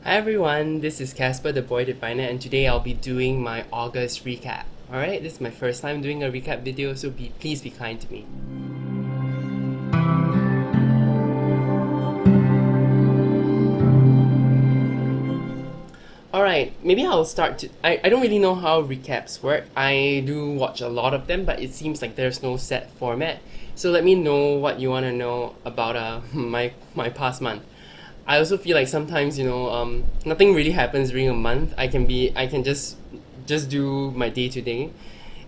Hi everyone, this is Casper the Boy Diviner, and today I'll be doing my August recap. Alright, this is my first time doing a recap video, so please be kind to me. Alright, maybe I'll start to. I don't really know how recaps work. I do watch a lot of them, but it seems like there's no set format. So let me know what you want to know about my past month. I also feel like sometimes nothing really happens during a month. I can just do my day to day,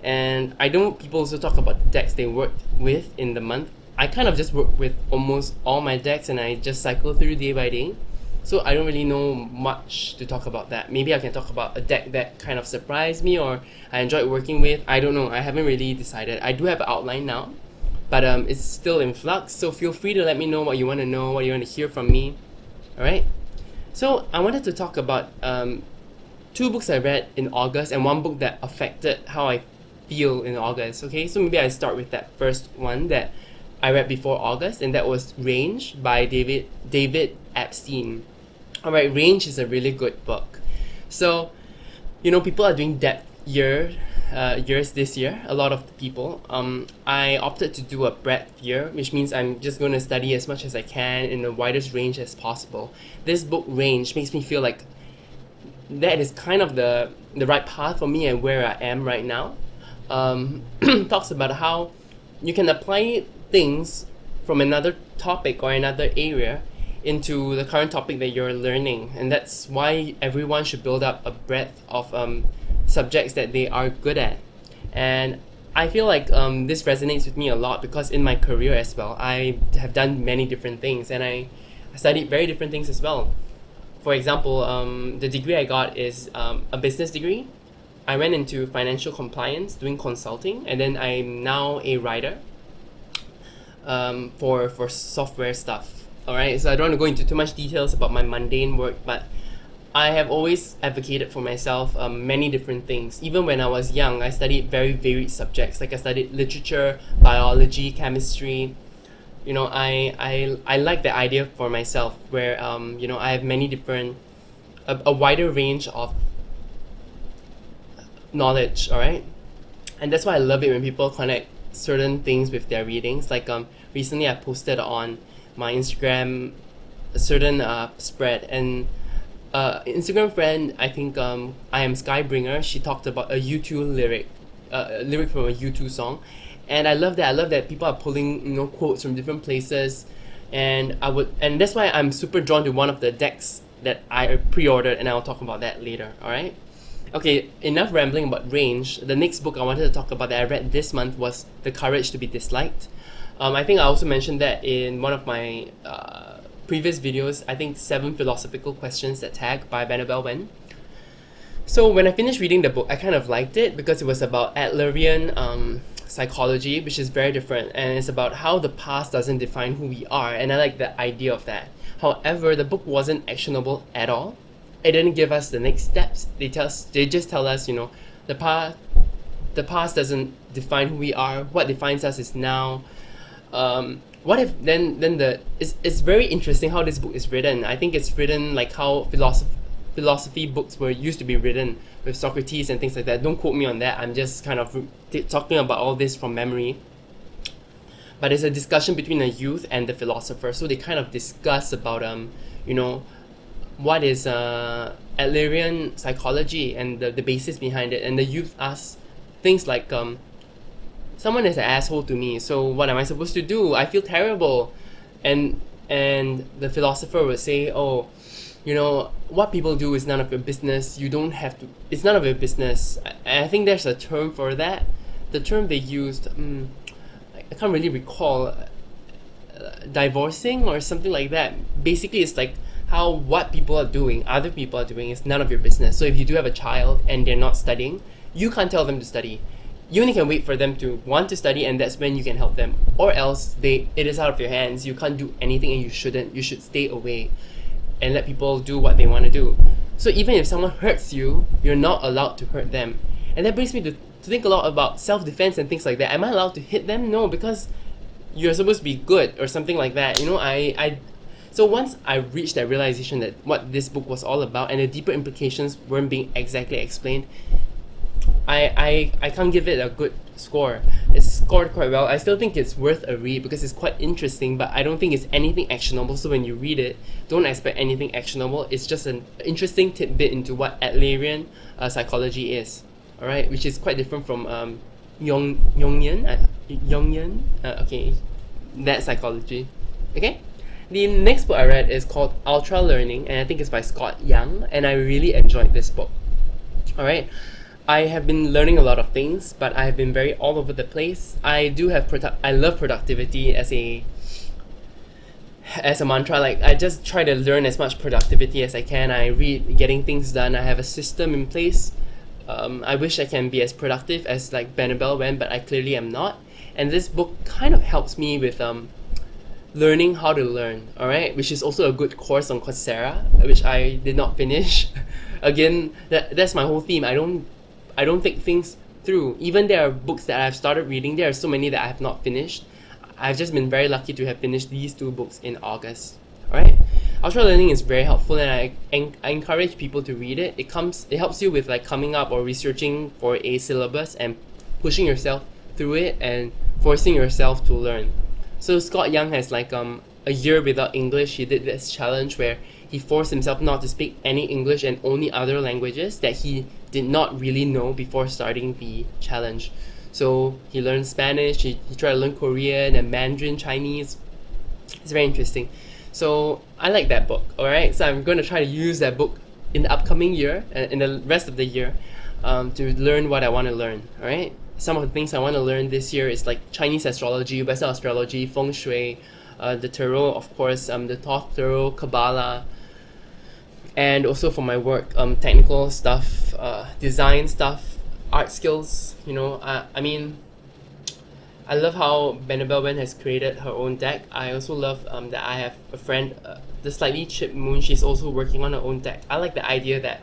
and I know people also talk about the decks they worked with in the month. I kind of just work with almost all my decks, and I just cycle through day by day. So I don't really know much to talk about that. Maybe I can talk about a deck that kind of surprised me or I enjoyed working with. I don't know. I haven't really decided. I do have an outline now, but it's still in flux. So feel free to let me know what you want to know, what you want to hear from me. All right. So I wanted to talk about two books I read in August and one book that affected how I feel in August. Okay, so maybe I start with that first one that I read before August, and that was Range by David Epstein. Alright, Range is a really good book. So, people are doing depth years this year. A lot of people. I opted to do a breadth year, which means I'm just going to study as much as I can in the widest range as possible. This book Range makes me feel like that is kind of the right path for me and where I am right now. Talks about how you can apply things from another topic or another area into the current topic that you're learning, and that's why everyone should build up a breadth of subjects that they are good at. And I feel like this resonates with me a lot because in my career as well, I have done many different things, and I studied very different things as well. For example, the degree I got is a business degree. I went into financial compliance doing consulting, and then I'm now a writer for software stuff. Alright, so I don't want to go into too much details about my mundane work, but I have always advocated for myself many different things. Even when I was young, I studied very varied subjects. Like I studied literature, biology, chemistry. I like the idea for myself where I have many different, a wider range of knowledge. All right, and that's why I love it when people connect certain things with their readings. Like recently I posted on my Instagram a certain spread, and Instagram friend, I think I am Skybringer, she talked about a U2 lyric, a lyric from a U2 song, and I love that. I love that people are pulling quotes from different places, and that's why I'm super drawn to one of the decks that I pre-ordered, and I'll talk about that later. All right. Okay, enough rambling about Range. The next book I wanted to talk about that I read this month was The Courage to be Disliked. I think I also mentioned that in one of my previous videos. I think 7 Philosophical Questions That Tag by Annabelle Wen. So when I finished reading the book, I kind of liked it because it was about Adlerian psychology, which is very different, and it's about how the past doesn't define who we are, and I like the idea of that. However, the book wasn't actionable at all. It didn't give us the next steps. They just tell us, the past doesn't define who we are. What defines us is now. What if then it's very interesting how this book is written. I think it's written like how philosophy books were used to be written with Socrates and things like that. Don't quote me on that. I'm just kind of talking about all this from memory. But it's a discussion between a youth and the philosopher. So they kind of discuss about what is Adlerian psychology and the basis behind it. And the youth asks things like someone is an asshole to me, so what am I supposed to do? I feel terrible. And the philosopher would say, oh, what people do is none of your business. You don't have to, it's none of your business. I think there's a term for that. The term they used, I can't really recall, divorcing or something like that. Basically, it's like how what people are doing, other people are doing, is none of your business. So if you do have a child and they're not studying, you can't tell them to study. You only can wait for them to want to study, and that's when you can help them. Or else it is out of your hands. You can't do anything, and you shouldn't. You should stay away and let people do what they want to do. So even if someone hurts you, you're not allowed to hurt them. And that brings me to think a lot about self-defense and things like that. Am I allowed to hit them? No, because you're supposed to be good or something like that. I So once I reached that realization that what this book was all about and the deeper implications weren't being exactly explained, I can't give it a good score. It's scored quite well. I still think it's worth a read because it's quite interesting, but I don't think it's anything actionable. So when you read it, don't expect anything actionable. It's just an interesting tidbit into what Adlerian psychology is. All right, which is quite different from Jungian. Okay, that psychology. Okay. The next book I read is called Ultra Learning, and I think it's by Scott Young, and I really enjoyed this book. All right. I have been learning a lot of things, but I have been very all over the place. I do have I love productivity as a mantra. Like, I just try to learn as much productivity as I can. I read getting things done. I have a system in place. I wish I can be as productive as like Benabel went, but I clearly am not. And this book kind of helps me with learning how to learn. All right, which is also a good course on Coursera, which I did not finish. Again, that's my whole theme. I don't think things through. Even there are books that I've started reading, there are so many that I have not finished. I've just been very lucky to have finished these two books in August. Alright? Ultra Learning is very helpful, and I encourage people to read it. It helps you with like coming up or researching for a syllabus and pushing yourself through it and forcing yourself to learn. So Scott Young has like a year without English. He did this challenge where he forced himself not to speak any English and only other languages that he did not really know before starting the challenge. So he learned Spanish, he tried to learn Korean and Mandarin Chinese. It's very interesting. So I like that book, alright? So I'm going to try to use that book in the upcoming year, in the rest of the year, to learn what I want to learn, alright? Some of the things I want to learn this year is like Chinese astrology, Western astrology, feng shui, the tarot, of course, the Thoth tarot, Kabbalah, and also for my work, technical stuff, design stuff, art skills. You know, I mean, I love how Benabel Wen has created her own deck. I also love that I have a friend, the Slightly Chipped Moon. She's also working on her own deck. I like the idea that,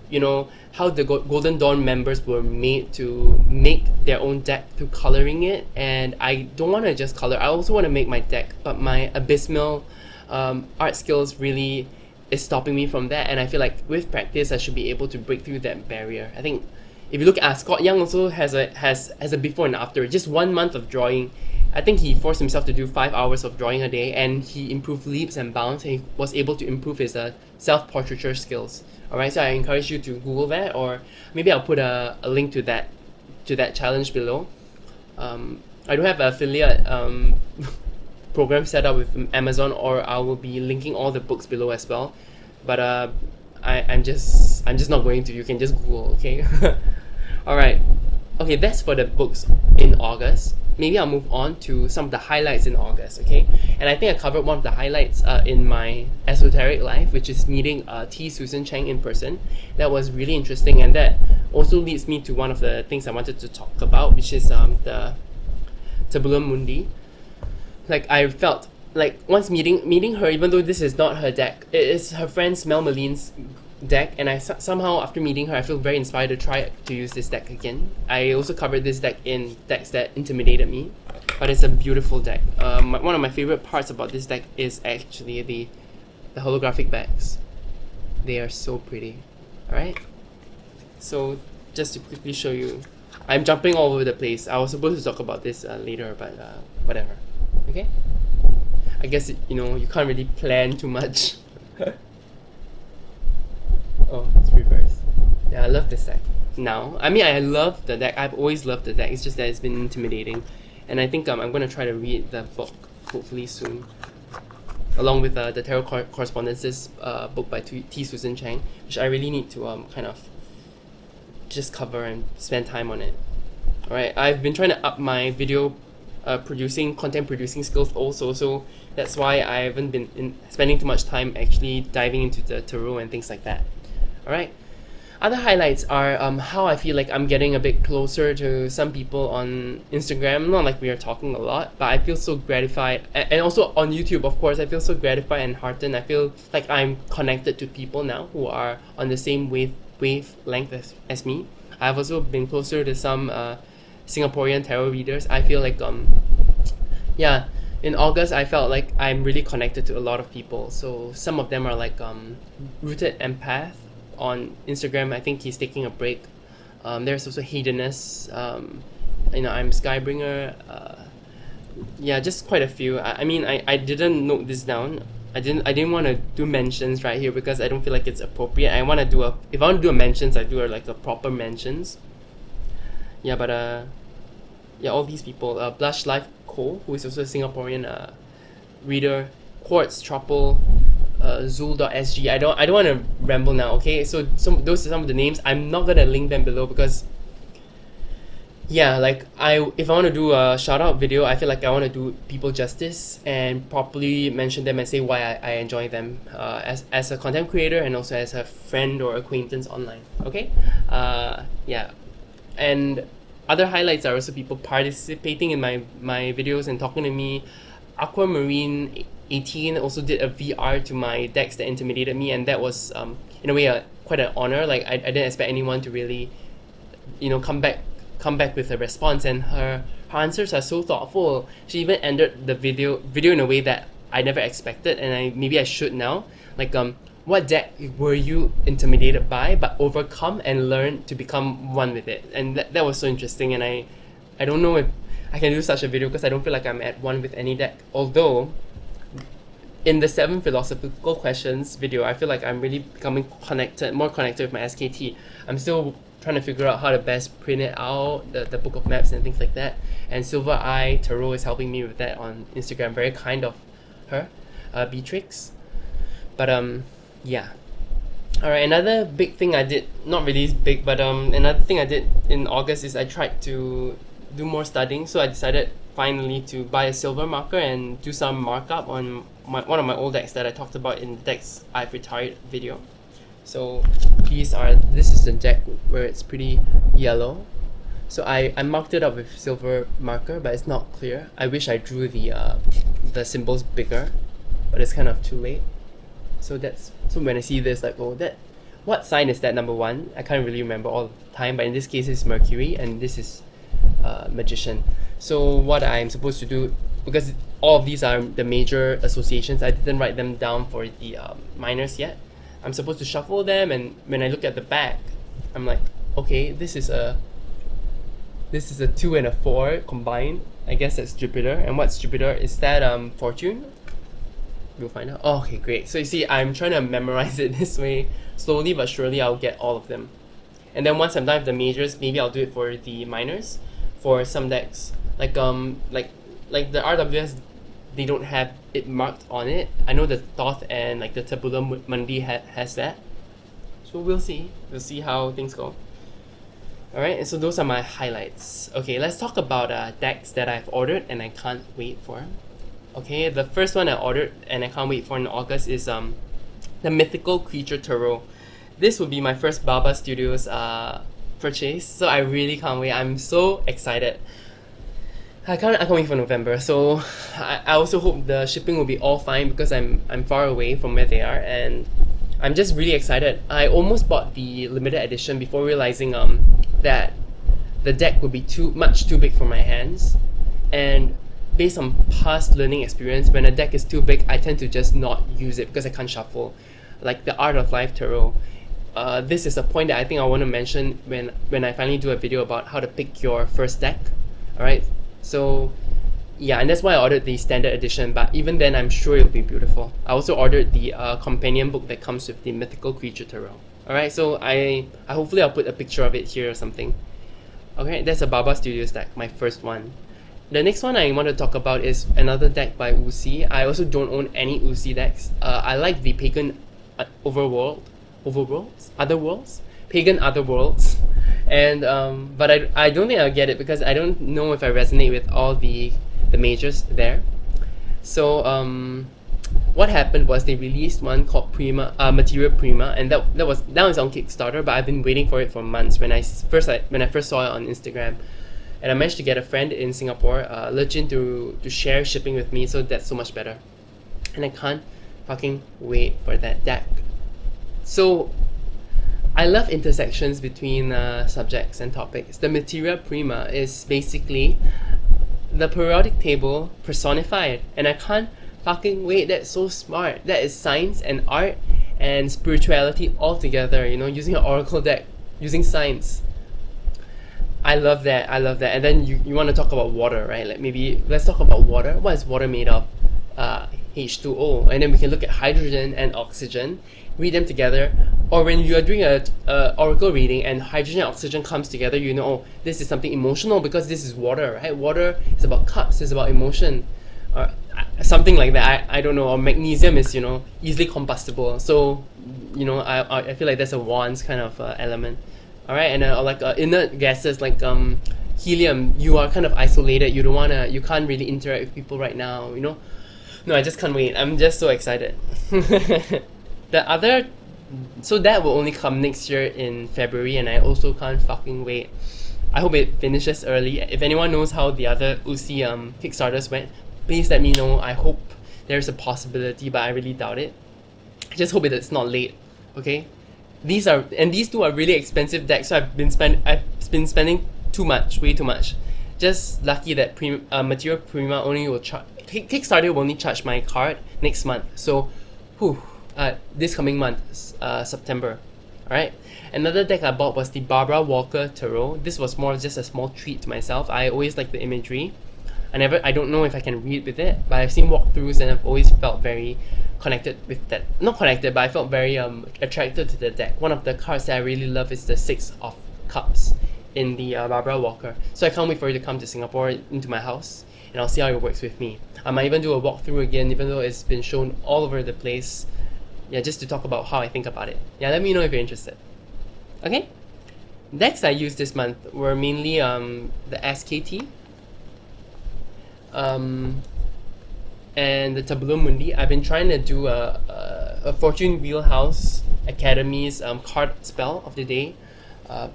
you know, how the Golden Dawn members were made to make their own deck through coloring it, and I don't want to just color. I also want to make my deck, but my abysmal art skills really is stopping me from that, and I feel like with practice I should be able to break through that barrier. I think if you look at Scott Young also has a before and after. Just 1 month of drawing, I think he forced himself to do 5 hours of drawing a day, and he improved leaps and bounds, and he was able to improve his self-portraiture skills. Alright, so I encourage you to Google that, or maybe I'll put a link to that challenge below. I don't have an affiliate program set up with Amazon, or I will be linking all the books below as well. But I'm just not going to. You can just Google, okay? Alright. Okay, that's for the books in August. Maybe I'll move on to some of the highlights in August, okay? And I think I covered one of the highlights in my esoteric life, which is meeting T. Susan Chang in person. That was really interesting, and that also leads me to one of the things I wanted to talk about, which is the Tabula Mundi. Like, I felt like once meeting her, even though this is not her deck, it is her friend Mel Maline's deck, and I somehow after meeting her I feel very inspired to try to use this deck again. I also covered this deck in decks that intimidated me, but it's a beautiful deck. One of my favorite parts about this deck is actually the holographic backs. They are so pretty. Alright, so just to quickly show you, I'm jumping all over the place. I was supposed to talk about this later, but whatever. Okay, I guess you can't really plan too much. Oh, it's reverse. Yeah, I love this deck. Now, I mean, I love the deck. I've always loved the deck. It's just that it's been intimidating, and I think I'm gonna try to read the book hopefully soon, along with the Tarot Correspondences book by T. Susan Chang, which I really need to kind of just cover and spend time on it. Alright, I've been trying to up my video content producing skills also, so that's why I haven't been spending too much time actually diving into the tarot and things like that. Alright, other highlights are how I feel like I'm getting a bit closer to some people on Instagram. Not like we are talking a lot, but I feel so gratified, and also on YouTube, of course. I feel so gratified and heartened. I feel like I'm connected to people now who are on the same wavelength as me. I've also been closer to some Singaporean tarot readers. I feel like yeah, in August, I felt like I'm really connected to a lot of people. So some of them are like Rooted Empath on Instagram. I think he's taking a break. There's also Hedonist. I'm Skybringer. Yeah, just quite a few. I didn't note this down. I didn't want to do mentions right here because I don't feel like it's appropriate. I want to do a if I want to do a mentions, I do like a proper mentions. Yeah, but yeah, all these people. Blush Life Co, who is also a Singaporean reader. Quartz Truffle, Zul.sg. I don't want to ramble now. Okay, so those are some of the names. I'm not gonna link them below because yeah, like if I want to do a shout out video, I feel like I want to do people justice and properly mention them and say why I enjoy them as a content creator and also as a friend or acquaintance online. Okay, yeah, and other highlights are also people participating in my videos and talking to me. Aquamarine 18 also did a VR to my decks that intimidated me, and that was in a way quite an honor. Like I didn't expect anyone to really come back with a response, and her answers are so thoughtful. She even ended the video in a way that I never expected, and maybe I should now. Like what deck were you intimidated by but overcome and learn to become one with it? And that was so interesting, and I don't know if I can do such a video because I don't feel like I'm at one with any deck. Although in the 7 philosophical questions video, I feel like I'm really becoming more connected with my SKT. I'm still trying to figure out how to best print it out, the book of maps and things like that. And Silver Eye Tarot is helping me with that on Instagram. Very kind of her, Beatrix. But yeah. Alright, another big thing I did, not really big, but another thing I did in August is I tried to do more studying. So I decided finally to buy a silver marker and do some markup on one of my old decks that I talked about in the decks I've retired video. So this is the deck where it's pretty yellow. So I marked it up with silver marker, but it's not clear. I wish I drew the symbols bigger, but it's kind of too late. So when I see this, like, oh, what sign is that, number one? I can't really remember all the time, but in this case it's Mercury, and this is Magician. So what I'm supposed to do, because all of these are the major associations, I didn't write them down for the minors yet. I'm supposed to shuffle them, and when I look at the back, I'm like, okay, this is a 2 and a 4 combined. I guess that's Jupiter. And what's Jupiter? Is that Fortune? We'll find out. Oh, okay, great. So you see, I'm trying to memorize it this way. Slowly but surely, I'll get all of them. And then once I'm done with the majors, maybe I'll do it for the minors, for some decks. Like the RWS, they don't have it marked on it. I know the Thoth and like the Tabula Mundi has that. So we'll see. We'll see how things go. Alright, and so those are my highlights. Okay, let's talk about decks that I've ordered and I can't wait for. Okay, the first one I ordered and I can't wait for in August is the Mythical Creature Tarot. This will be my first Baba Studios purchase, so I really can't wait. I'm so excited. I can't wait for November. So I also hope the shipping will be all fine because I'm far away from where they are, and I'm just really excited. I almost bought the limited edition before realizing that the deck would be much too big for my hands, and based on past learning experience, when a deck is too big, I tend to just not use it because I can't shuffle. Like the Art of Life Tarot. This is a point that I think I want to mention when I finally do a video about how to pick your first deck. Alright, so yeah, and that's why I ordered the standard edition, but even then I'm sure it'll be beautiful. I also ordered the companion book that comes with the Mythical Creature Tarot. Alright, so I hopefully I'll put a picture of it here or something. Okay, that's a Baba Studios deck, my first one. The next one I want to talk about is another deck by Uzi. I also don't own any Uzi decks. I like the Pagan Otherworlds, Pagan Otherworlds, and but I don't think I'll get it because I don't know if I resonate with all the majors there. So what happened was they released one called Materia Prima, and that was on Kickstarter, but I've been waiting for it for months. When I first saw it on Instagram. And I managed to get a friend in Singapore, Legend, to share shipping with me, so that's so much better. And I can't fucking wait for that deck. So, I love intersections between subjects and topics. The Materia Prima is basically the periodic table personified, and I can't fucking wait. That's so smart. That is science and art and spirituality all together, you know, using an oracle deck, using science. I love that. I love that. And then you want to talk about water, right? Like maybe let's talk about water. What is water made of? H2O. And then we can look at hydrogen and oxygen, read them together. Or when you are doing a oracle reading and hydrogen and oxygen comes together, you know, oh, this is something emotional because this is water, right? Water is about cups, it's about emotion. Or something like that. I don't know. Or magnesium is, you know, easily combustible. So, you know, I feel like that's a wands kind of element. Alright, and or like inert gases like helium, you are kind of isolated. You can't really interact with people right now, you know. No, I just can't wait. I'm just so excited. So that will only come next year in February, and I also can't fucking wait. I hope it finishes early. If anyone knows how the other UCI Kickstarters went, please let me know. I hope there's a possibility, but I really doubt it. I just hope it's not late. Okay. These two are really expensive decks, so I've been spending too much, way too much. Just lucky that Material Prima only will charge. Kickstarter will only charge my card next month. So, this coming month, September. Alright. Another deck I bought was the Barbara Walker Tarot. This was more just a small treat to myself. I always like the imagery. I don't know if I can read with it, but I've seen walkthroughs and I've always felt very connected with that. Not connected, but I felt very attracted to the deck. One of the cards that I really love is the Six of Cups in the Barbara Walker. So I can't wait for you to come to Singapore into my house, and I'll see how it works with me. I might even do a walkthrough again, even though it's been shown all over the place. Yeah, just to talk about how I think about it. Yeah, let me know if you're interested. Okay? Decks I used this month were mainly the SKT, and the Tableau Mundi. I've been trying to do a Fortune Wheelhouse Academy's card spell of the day.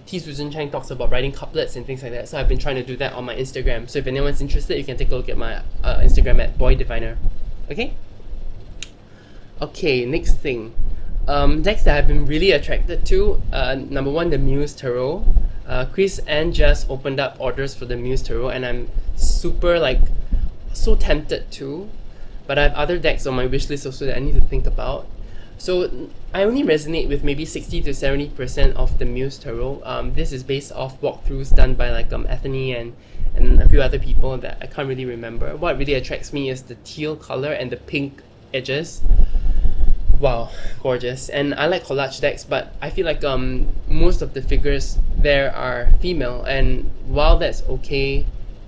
T. Susan Chang talks about writing couplets and things like that, so I've been trying to do that on my Instagram. So if anyone's interested, you can take a look at my Instagram at boydiviner. Okay, next thing. Decks that I've been really attracted to. Number one, the Muse Tarot. Chris and Jess opened up orders for the Muse Tarot, and I'm super so tempted to, but I have other decks on my wish list also that I need to think about. So I only resonate with maybe 60 to 70% of the Muse Tarot. This is based off walkthroughs done by Ethany and a few other people that I can't really remember. What really attracts me is the teal color and the pink edges. Wow, gorgeous. And I like collage decks, but I feel like most of the figures there are female, and while that's okay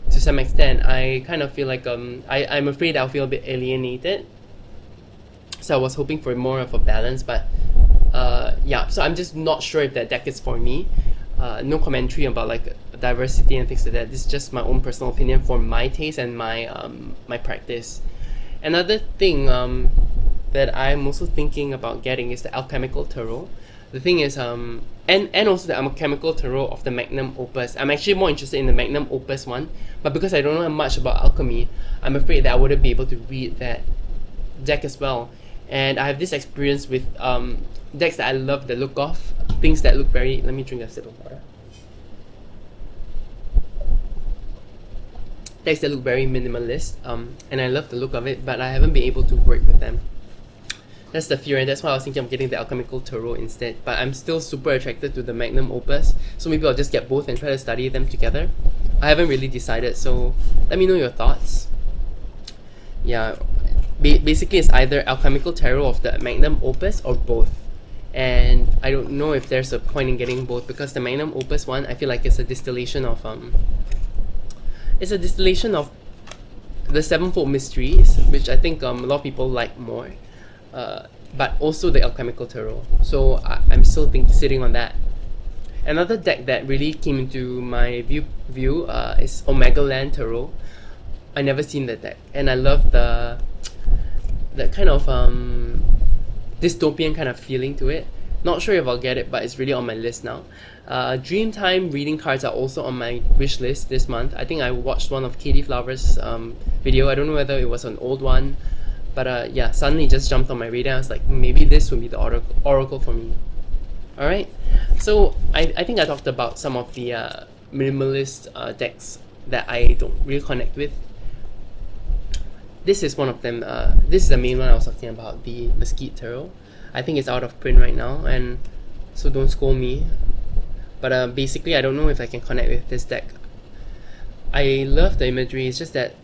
to some extent, I kind of feel like I'm afraid I'll feel a bit alienated. So I was hoping for more of a balance, but yeah, so I'm just not sure if that deck is for me. No commentary about diversity and things like that. This is just my own personal opinion for my taste and my practice. Another thing that I'm also thinking about getting is the Alchemical Tarot. The thing is, and also the Alchemical Tarot of the Magnum Opus. I'm actually more interested in the Magnum Opus one, but because I don't know much about alchemy, I'm afraid that I wouldn't be able to read that deck as well. And I have this experience with decks that I love the look of, things that look very... Let me drink a sip of water. Decks that look very minimalist, and I love the look of it, but I haven't been able to work with them. That's the fear, and that's why I was thinking of getting the Alchemical Tarot instead. But I'm still super attracted to the Magnum Opus, so maybe I'll just get both and try to study them together. I haven't really decided, so let me know your thoughts. Yeah, basically it's either Alchemical Tarot of the Magnum Opus or both. And I don't know if there's a point in getting both, because the Magnum Opus one, I feel like it's a distillation of the Sevenfold Mysteries, which I think a lot of people like more. But also the Alchemical Tarot. So I'm still sitting on that. Another deck that really came into my view is Omega Land Tarot. I never seen that deck, and I love the kind of dystopian kind of feeling to it. Not sure if I'll get it, but it's really on my list now. Dreamtime reading cards are also on my wish list this month. I think I watched one of Katie Flower's video. I don't know whether it was an old one, but yeah, suddenly just jumped on my radar. I was like, maybe this would be the oracle for me. Alright, so I think I talked about some of the minimalist decks that I don't really connect with. This is one of them. This is the main one I was talking about, the Mesquite Tarot. I think it's out of print right now, and so don't scold me. But basically, I don't know if I can connect with this deck. I love the imagery. It's just that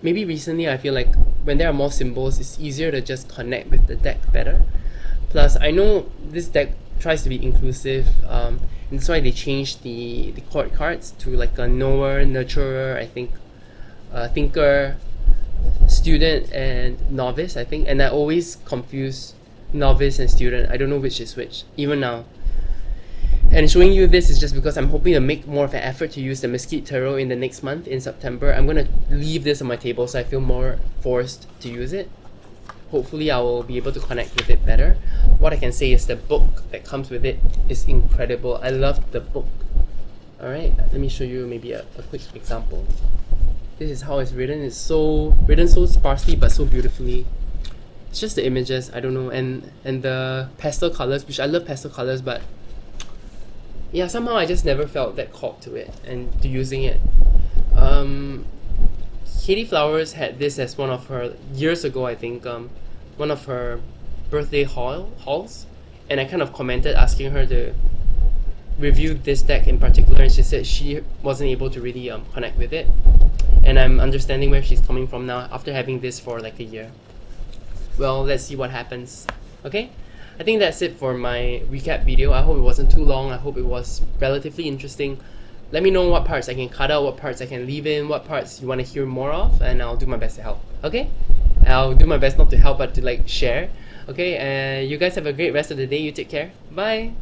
maybe recently I feel like when there are more symbols, it's easier to just connect with the deck better. Plus, I know this deck tries to be inclusive, and that's why they changed the court cards to like a knower, nurturer, I think, thinker, student, and novice, I think. And I always confuse novice and student. I don't know which is which, even now. And showing you this is just because I'm hoping to make more of an effort to use the Mesquite Tarot in the next month, in September. I'm going to leave this on my table so I feel more forced to use it. Hopefully I will be able to connect with it better. What I can say is the book that comes with it is incredible. I love the book. Alright, let me show you maybe a quick example. This is how it's written. It's written so sparsely but so beautifully. It's just the images, I don't know, and the pastel colors, which I love pastel colors, but yeah, somehow I just never felt that called to it and to using it. Katie Flowers had this as one of her, years ago I think, one of her birthday hauls, and I kind of commented asking her to review this deck in particular, and she said she wasn't able to really connect with it, and I'm understanding where she's coming from now after having this for like a year. Well, let's see what happens. Okay, I think that's it for my recap video. I hope it wasn't too long. I hope it was relatively interesting. Let me know what parts I can cut out, what parts I can leave in, what parts you want to hear more of, and I'll do my best to help. Okay, I'll do my best not to help but to like share. Okay, and you guys have a great rest of the day. You take care. Bye.